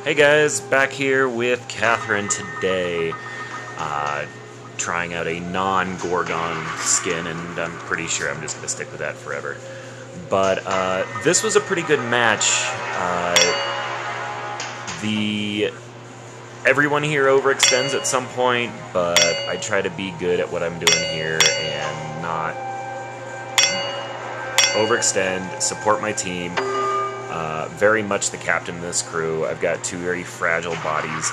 Hey guys, back here with Catherine today, trying out a non-Gorgon skin, and I'm pretty sure I'm just going to stick with that forever. But this was a pretty good match. Everyone here overextends at some point, but I try to be good at what I'm doing here and not overextend, support my team. Very much the captain of this crew. I've got two very fragile bodies,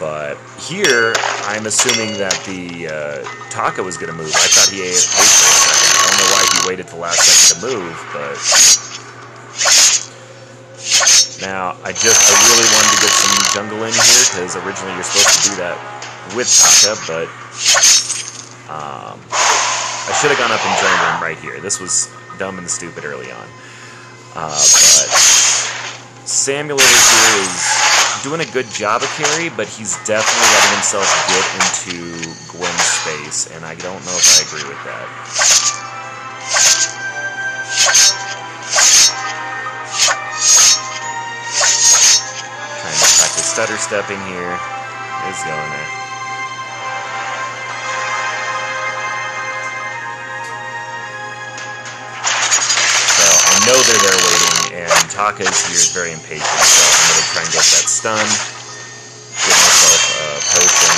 but here I'm assuming that the Taka was going to move. I thought he AFK'd for a second. I don't know why he waited till last second to move, but now I really wanted to get some jungle in here because originally you're supposed to do that with Taka, but I should have gone up and joined him right here. This was dumb and stupid early on. But Samuel over here is doing a good job of carry, but he's definitely letting himself get into Gwen's space, and I don't know if I agree with that. Trying to practice stutter stepping here. It's going there. I know they're there waiting, and Taka is here is very impatient, so I'm going to try and get that stun, give myself a potion,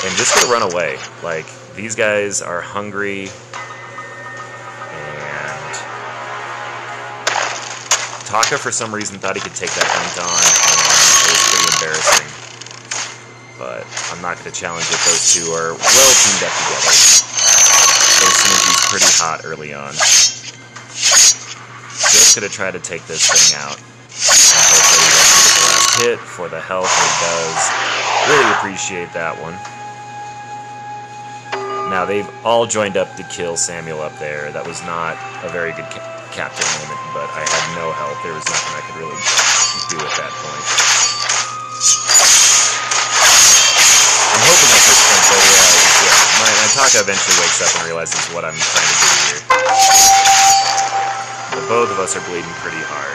and just going to run away. Like, these guys are hungry, and Taka for some reason thought he could take that fight on, and it was pretty embarrassing. But I'm not going to challenge it. Those two are well teamed up together. Those synergy's pretty hot early on. Just gonna try to take this thing out. And hopefully he doesn't get the last hit for the health, and he does. Really appreciate that one. Now they've all joined up to kill Samuel up there. That was not a very good captain moment, but I had no help. There was nothing I could really do at that point. I'm hoping at this point though, my Taka eventually wakes up and realizes what I'm trying to do here. But both of us are bleeding pretty hard.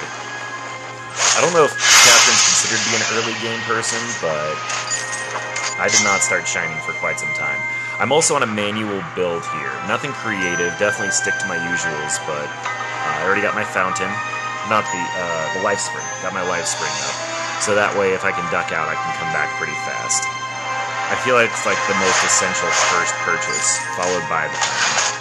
I don't know if Captain's considered to be an early game person, but I did not start shining for quite some time. I'm also on a manual build here. Nothing creative, definitely stick to my usuals, but I already got my fountain, not the life spring. Got my life spring up, so that way if I can duck out, I can come back pretty fast. I feel like it's like the most essential first purchase, followed by the fountain.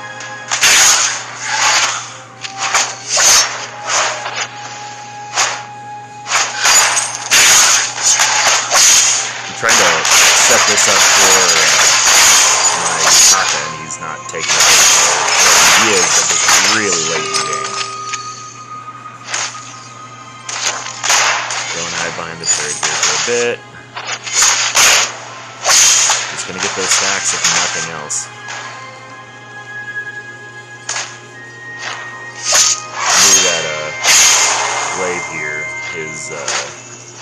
Trying to set this up for my Taka, and he's not taking it. Well, he is, but it's really late in the game. Going hide behind the turret here for a bit. Just gonna get those stacks if nothing else. I knew that Blade here, his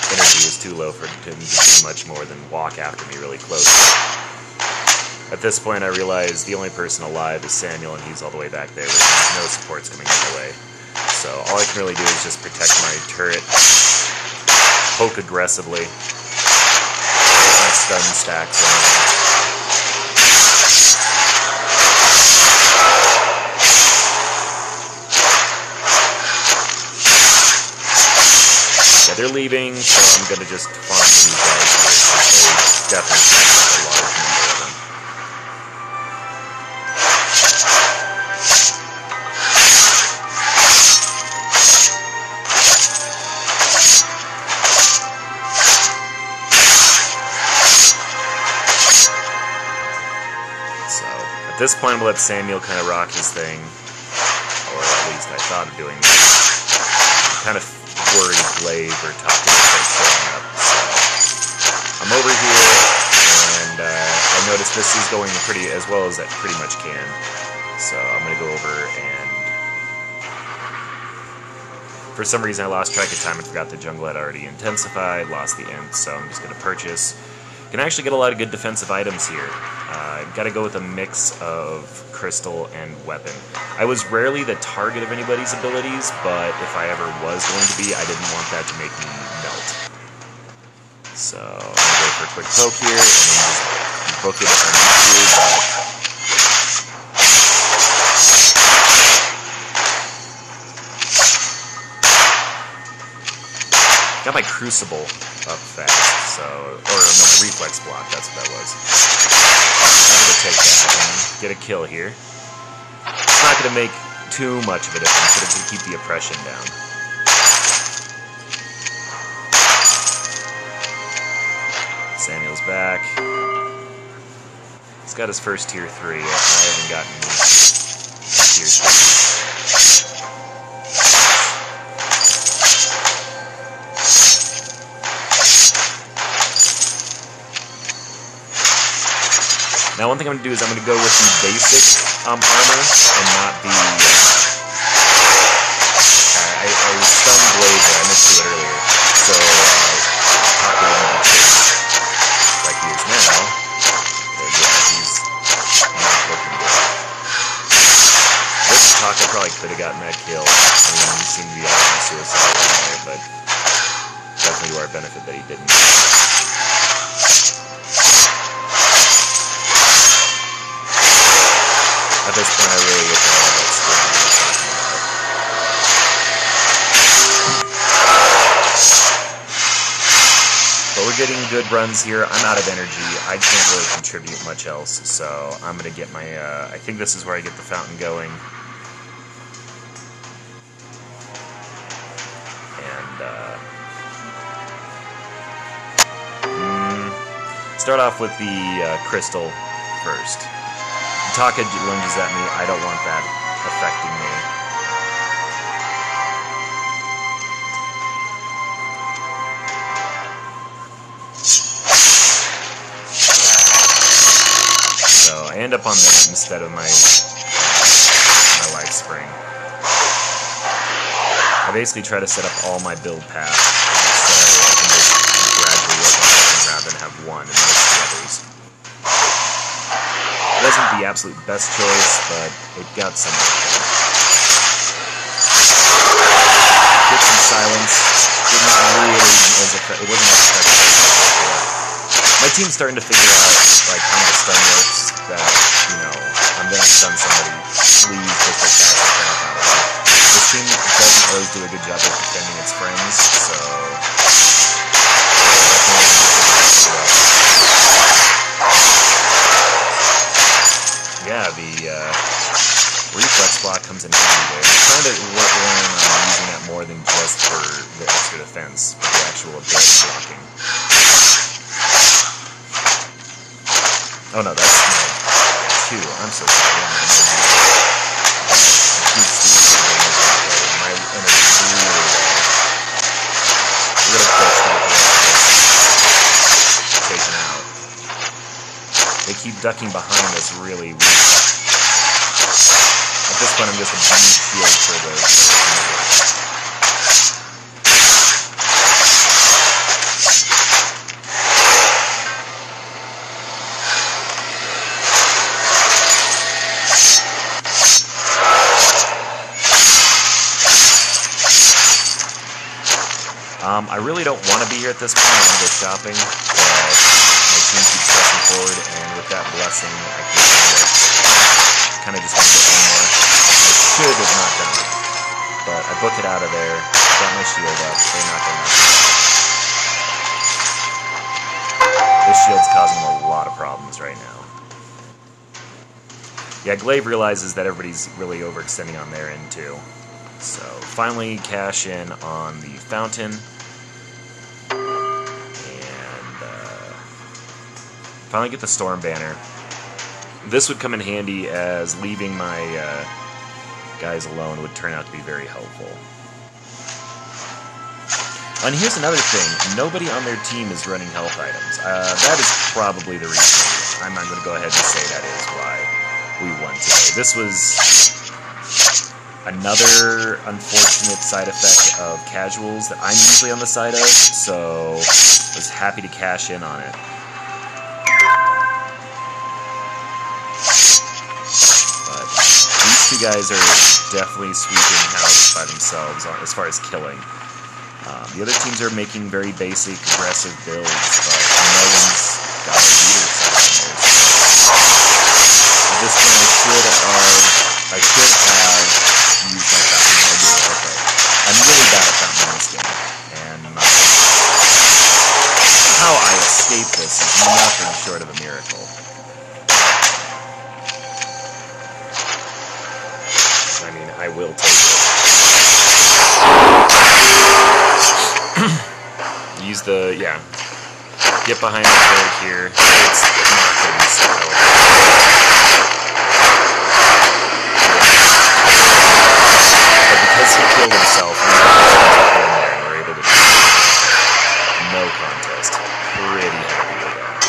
energy was too low for him to do much more than walk after me really close. At this point I realize the only person alive is Samuel, and he's all the way back there with no supports coming my way. So all I can really do is just protect my turret, poke aggressively, get my stun stacks on. They're leaving, so I'm gonna just farm these guys here. They definitely have a large number of them. So, at this point, we'll let Samuel kind of rock his thing, or at least I thought of doing that. Kind of worried Blade or Taka to start showing up. So I'm over here, and I notice this is going pretty as well as that pretty much can. So I'm gonna go over, and for some reason I lost track of time and forgot the jungle had already intensified, lost the imp, so I'm just gonna purchase. Can actually get a lot of good defensive items here. I've got to go with a mix of crystal and weapon. I was rarely the target of anybody's abilities, but if I ever was going to be, I didn't want that to make me melt. So I'm going to go for a quick poke here, and then just book it if I need to, but... Got my Crucible up fast, so... Or, no, Reflex Block, that's what that was. I'm going to take that and get a kill here. It's not going to make too much of a difference, but it's going to keep the oppression down. Samuel's back. He's got his first tier 3. I haven't gotten tier 3. Now, one thing I'm going to do is I'm going to go with the basic armor and not the... I stunned Blade there. I missed it earlier. So, Taka will be like he is now. Yeah, he's not looking good. This Taka probably could have gotten that kill. I mean, he seemed to be out on suicide there, but definitely to our benefit that he didn't. At this point, I really wish I had that screen I was talking about. But we're getting good runs here. I'm out of energy. I can't really contribute much else, so I'm going to get my... I think this is where I get the fountain going. And, start off with the crystal first. Taka lunges at me. I don't want that affecting me. So I end up on that instead of my life spring. I basically try to set up all my build paths so I can just gradually work on it rather than have one and miss the others. It wasn't the absolute best choice, but it got somewhere. Get some silence. Didn't really it wasn't as effective. My team's starting to figure out like how my stun works. That I'm gonna stun somebody. Please just attack the crap out of them. This team doesn't always do a good job of defending its friends, so. Yeah, the reflex block comes in handy there. I'm trying to learn on using that more than just for the extra defense, but the actual ability blocking. Oh no, that's no, 2. I'm so sorry. My energy is really low. We're gonna push that taken out. They keep ducking behind us really weak. At this point, I'm just a beam field for the... I really don't want to be here at this point. I want to go shopping, but my team keeps pressing forward, and with that blessing, I can kind of just want to get one more. I should have not done it, but I book it out of there, got my shield up, they're not going to mess it. This shield's causing them a lot of problems right now. Yeah, Glaive realizes that everybody's really overextending on their end too. So, finally cash in on the fountain. Finally get the Storm Banner. This would come in handy as leaving my guys alone would turn out to be very helpful. And here's another thing. Nobody on their team is running health items. That is probably the reason. I'm going to go ahead and say that is why we won today. This was another unfortunate side effect of casuals that I'm usually on the side of, so I was happy to cash in on it. These two guys are definitely sweeping house by themselves as far as killing. The other teams are making very basic, aggressive builds, but no one's got a leader set on there. At this point, I should have used my Fountain. I do. Okay. I'm really bad at Fountain in this game, and how I escape this is nothing short of a miracle. I mean, I will take it. Use the, yeah. Get behind the turret here. It's not going to be slow. But because he killed himself, we're able to do it. No contest. Pretty happy with that.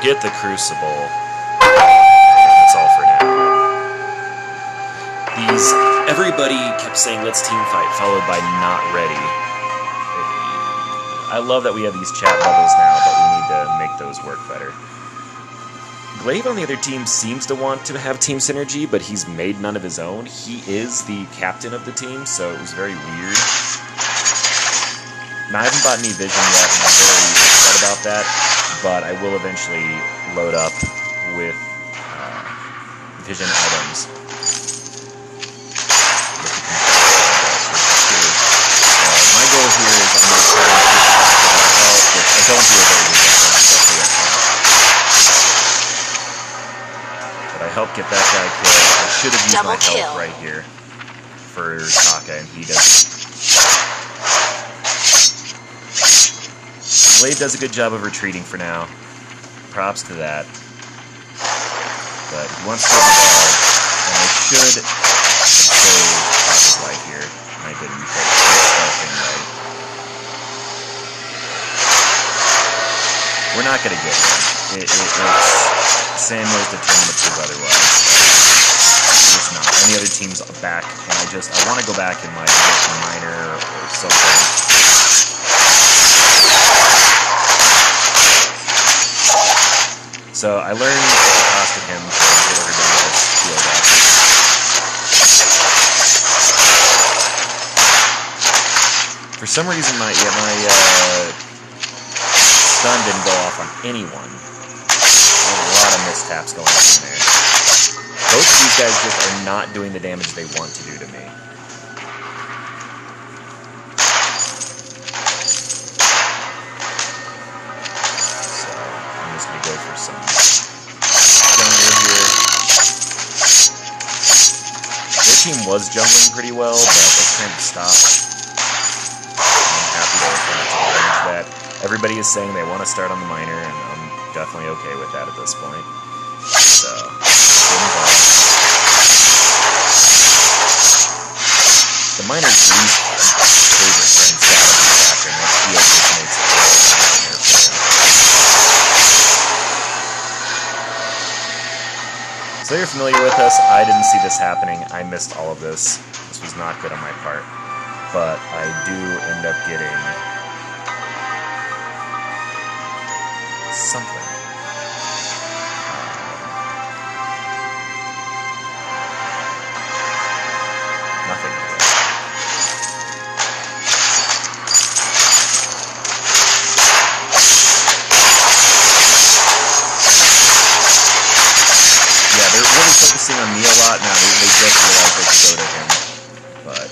Get the Crucible. That's all for now. Everybody kept saying, let's team fight, followed by not ready. I love that we have these chat bubbles now, but we need to make those work better. Glaive on the other team seems to want to have team synergy, but he's made none of his own. He is the captain of the team, so it was very weird. Now, I haven't bought any Vision yet, and I'm very upset about that, but I will eventually load up with Vision items. My goal here is I'm going to try and keep health, which I don't do a very good job of, especially at top. But I helped get that guy killed. I should have used my health right here for Taka, and he doesn't. Blade does a good job of retreating for now. Props to that. But he wants to get involved, and I should have saved Taka's life here. I didn't because it's stealthing right. We're not going to get him. Samuel's determined to prove otherwise. It's not. Any other team's back, and I want to go back and like get some minor or something. So I learned at the cost of him to get everybody else healed up. For some reason, my stun didn't go off on anyone. There's a lot of mishaps going on in there. Both of these guys just are not doing the damage they want to do to me. So, I'm just going to go for some jungle here. Their team was jungling pretty well, but they kind of stopped. I'm happy to arrange that. Everybody is saying they want to start on the miner, and I'm definitely okay with that at this point. So, the miner's least favorite friend's gotta be Captain. That shield just makes it all nightmare for him. So you're familiar with us. I didn't see this happening. I missed all of this. This was not good on my part. But I do end up getting something. Nothing. Yeah, they're really focusing on me a lot now. They just realized they could go to him. But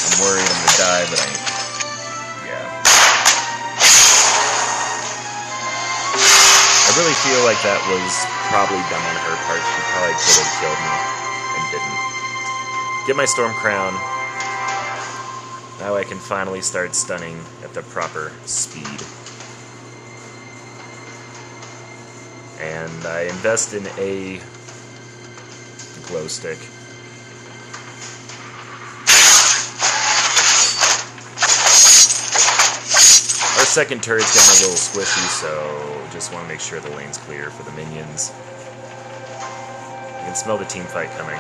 I'm worried I'm gonna die, but yeah. I really feel like that was probably dumb on her part. She probably could have killed me and didn't. Get my Storm Crown. Now I can finally start stunning at the proper speed. And I invest in a glow stick. Our second turret's getting a little squishy, so just want to make sure the lane's clear for the minions. You can smell the team fight coming.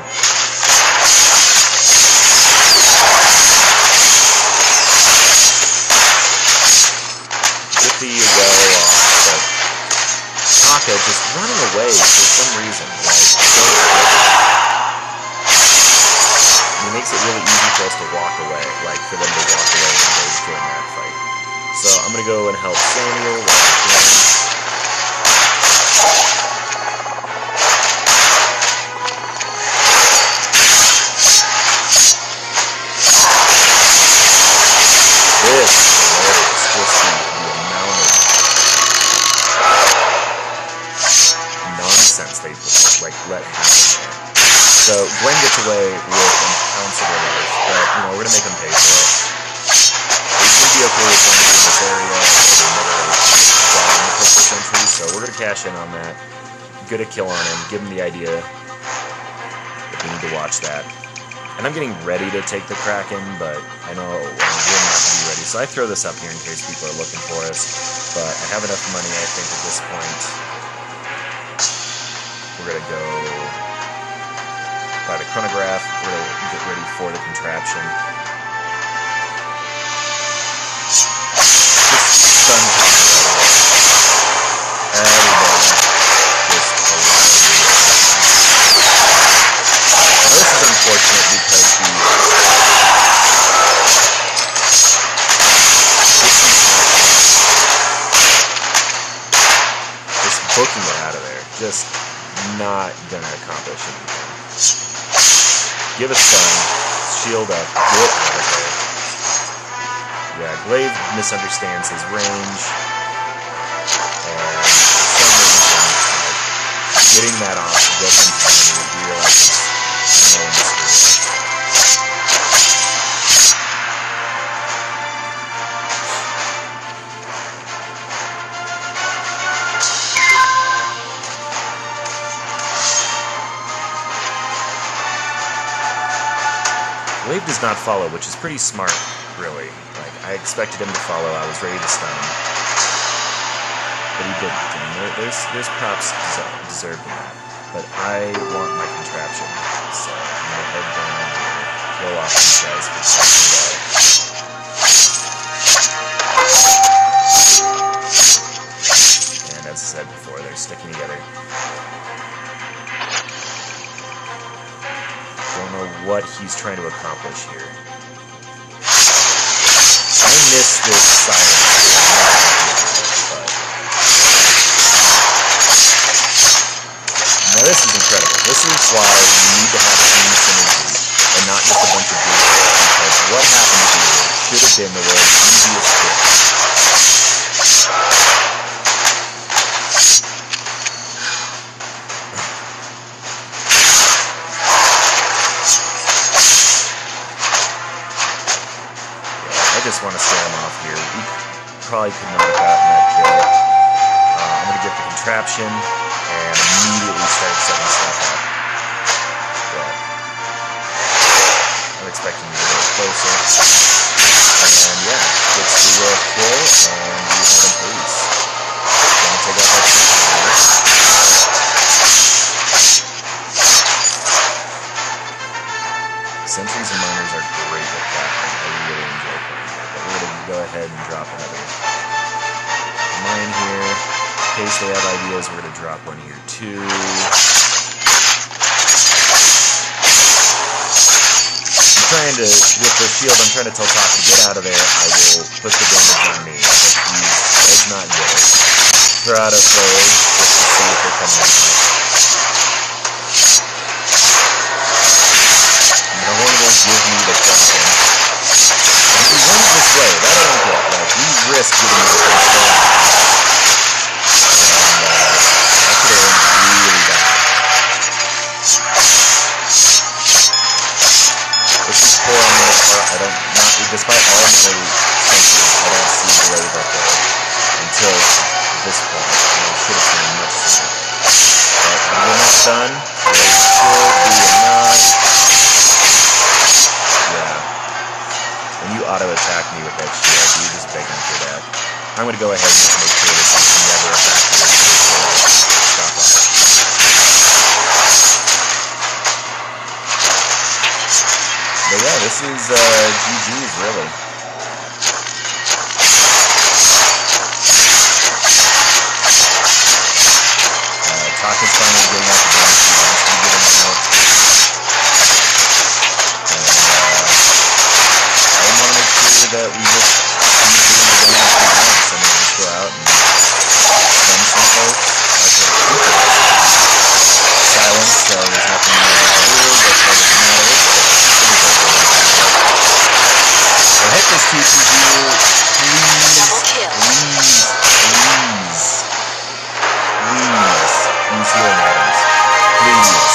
Get the well off, but Taka just go and help Samuel while I can. This is just the amount of nonsense they like let happen there. So Gwen gets away with an ounce of life, but you know, we're gonna make him pay for it. We should be okay with Gwen in this area. Another century, so we're gonna cash in on that. Get a kill on him, give him the idea that we need to watch that. And I'm getting ready to take the Kraken, but I know we're not going to be ready. So I throw this up here in case people are looking for us. But I have enough money, I think, at this point. We're going to go by the chronograph. We're going to get ready for the contraption. Just stun everybody. Just this is unfortunate because just booking it out of there, just not gonna accomplish anything. Give a stun, shield up, get out of there. Yeah, Glaive misunderstands his range, and for some reason, getting that off doesn't realize Glaive does not follow, which is pretty smart, really. Like, I expected him to follow. I was ready to stun him. But he didn't. And there's props deserved in that. But I want my contraption. So I'm going to head down and kill off these guys for second. And as I said before, they're sticking together. Don't know what he's trying to accomplish here. I miss this silence, but now this is incredible. This is why you need to have team synergy and not just a bunch of dudes. Because what happened here should have been the world's easiest fix. I just want to scare him off here. We probably could not have gotten that kill. I'm going to get the contraption and immediately start setting stuff up. Well, I'm expecting to get a little closer. And yeah, gets the kill, and we have him police. Going to take out that sentries and miners are great with that. I really enjoy playing that. But we're going to go ahead and drop another mine here. In case they have ideas, we're going to drop one here too. I'm trying to, with the shield, I'm trying to tell Taka to get out of there. I will put the damage on me, but he does not get it. Throw out a throw just to see if they're coming in. No one will give me the Kraken. And he runs this way, that I don't get. Like, we risk giving me the Kraken. Despite all my sensors, I don't see Glaive up there until this point, and I should have seen much sooner. But when it's done, there should be enough. Yeah. When you auto-attack me with that shield, you're just begging for that. I'm going to go ahead and just make sure this is never a factor. Stop that. But yeah, this is GG's, really. Taka's finally getting out the damage. He wants to be getting out. And I want to make sure that we just keep doing the damage we want. healing items. Please.